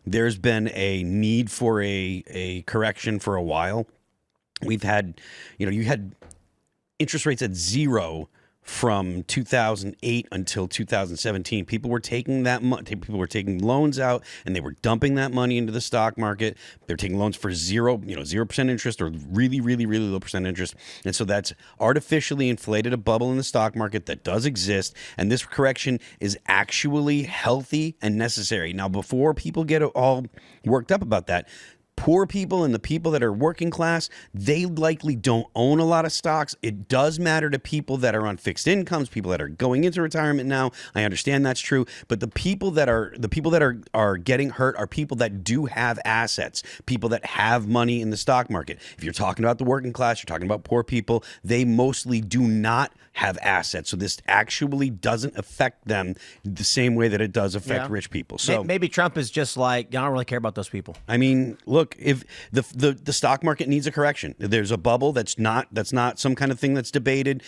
there's been a need for a correction for a while. We've had, you had interest rates at zero from 2008 until 2017. People were taking that people were taking loans out and they were dumping that money into the stock market. They're taking loans for 0% interest or really, really, really low percent interest. And so that's artificially inflated a bubble in the stock market that does exist. And this correction is actually healthy and necessary. Now, before people get all worked up about that, poor people and the people that are working class, they likely don't own a lot of stocks. It does matter to people that are on fixed incomes, people that are going into retirement now. I understand that's true, but the people that are getting hurt are people that do have assets, people that have money in the stock market. If you're talking about the working class, you're talking about poor people, they mostly do not have assets. So this actually doesn't affect them the same way that it does affect rich people. So maybe Trump is just like, I don't really care about those people. I mean, look, if the stock market needs a correction, there's a bubble that's not some kind of thing that's debated.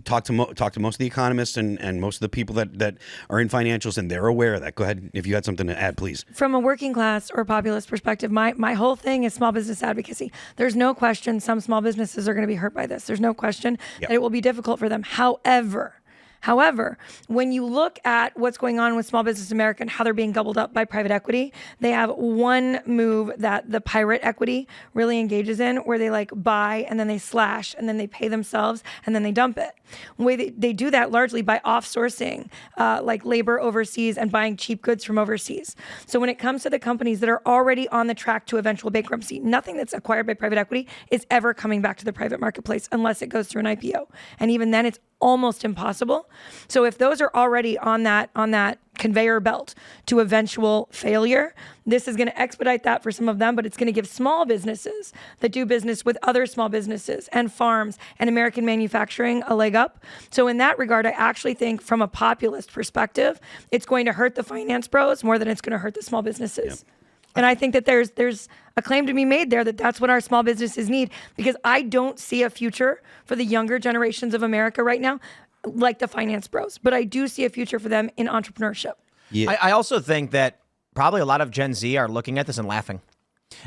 Talk to most of the economists and most of the people that are in financials, and they're aware of that. Go ahead, if you had something to add, please. From a working class or populist perspective, my whole thing is small business advocacy. There's no question some small businesses are going to be hurt by this. There's no question that it will be difficult for them. However, when you look at what's going on with Small Business America and how they're being gobbled up by private equity, they have one move that the pirate equity really engages in, where they buy and then they slash and then they pay themselves and then they dump it. They do that largely by offsourcing labor overseas and buying cheap goods from overseas. So when it comes to the companies that are already on the track to eventual bankruptcy, nothing that's acquired by private equity is ever coming back to the private marketplace unless it goes through an IPO. And even then, it's almost impossible. So if those are already on that conveyor belt to eventual failure, this is going to expedite that for some of them, but it's going to give small businesses that do business with other small businesses and farms and American manufacturing a leg up. So in that regard, I actually think from a populist perspective, it's going to hurt the finance bros more than it's going to hurt the small businesses. Yep. And I think that there's a claim to be made there that that's what our small businesses need, because I don't see a future for the younger generations of America right now like the finance bros, but I do see a future for them in entrepreneurship. Yeah. I also think that probably a lot of Gen Z are looking at this and laughing.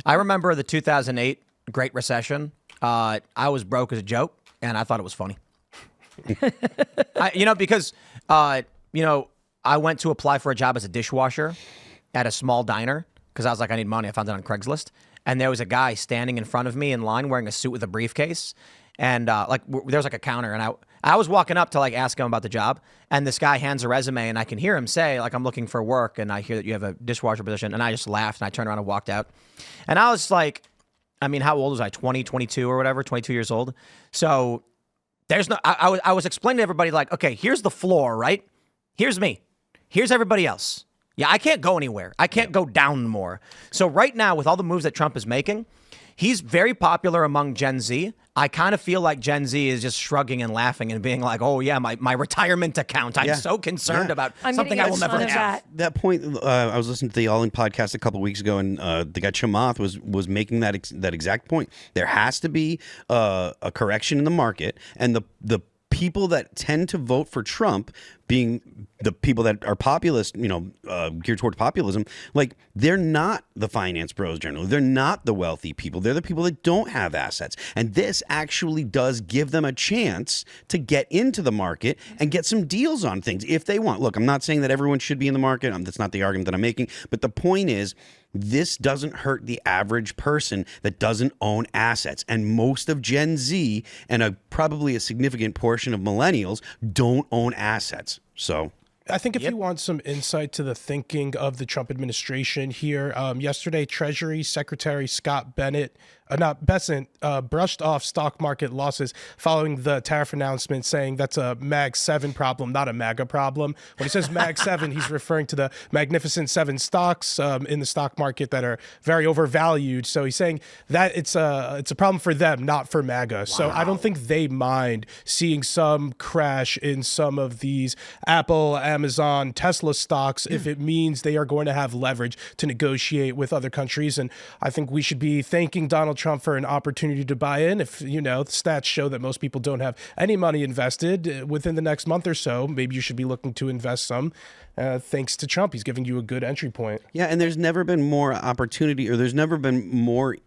I remember the 2008 Great Recession. I was broke as a joke, and I thought it was funny. Because I went to apply for a job as a dishwasher at a small diner, because I was like, I need money. I found it on Craigslist. And there was a guy standing in front of me in line wearing a suit with a briefcase. And there was a counter. And I was walking up to ask him about the job. And this guy hands a resume, and I can hear him say, I'm looking for work. And I hear that you have a dishwasher position. And I just laughed, and I turned around and walked out. And I was like, how old was I? 20, 22 or whatever, 22 years old. So there's no, I was explaining to everybody okay, here's the floor, right? Here's me. Here's everybody else. Yeah, I can't go anywhere. I can't go down more. So right now, with all the moves that Trump is making, he's very popular among Gen Z. I kind of feel like Gen Z is just shrugging and laughing and being like, oh, yeah, my retirement account. I'm so concerned about something I will never have. That point, I was listening to the All In podcast a couple of weeks ago, and the guy Chamath was making that exact point. There has to be a correction in the market, and the people that tend to vote for Trump, being the people that are populist, geared toward populism, they're not the finance bros generally. They're not the wealthy people. They're the people that don't have assets. And this actually does give them a chance to get into the market and get some deals on things if they want. Look, I'm not saying that everyone should be in the market. That's not the argument that I'm making. But the point is, this doesn't hurt the average person that doesn't own assets. And most of Gen Z and probably a significant portion of millennials don't own assets. So I think if you want some insight to the thinking of the Trump administration here, yesterday, Treasury Secretary Scott Bessent brushed off stock market losses following the tariff announcement, saying that's a Mag 7 problem, not a MAGA problem. When he says Mag 7, he's referring to the Magnificent Seven stocks in the stock market that are very overvalued. So he's saying that it's a problem for them, not for MAGA. Wow. So I don't think they mind seeing some crash in some of these Apple, Amazon, Tesla stocks if it means they are going to have leverage to negotiate with other countries. And I think we should be thanking Donald Donald Trump for an opportunity to buy in. If, the stats show that most people don't have any money invested within the next month or so, maybe you should be looking to invest some. Thanks to Trump, he's giving you a good entry point. Yeah, and there's never been more opportunity, or there's never been more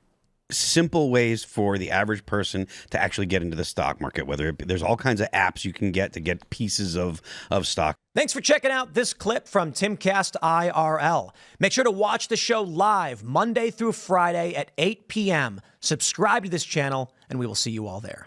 simple ways for the average person to actually get into the stock market. There's all kinds of apps you can get to get pieces of stock. Thanks for checking out this clip from Timcast IRL. Make sure to watch the show live Monday through Friday at 8 p.m. Subscribe to this channel, and we will see you all there.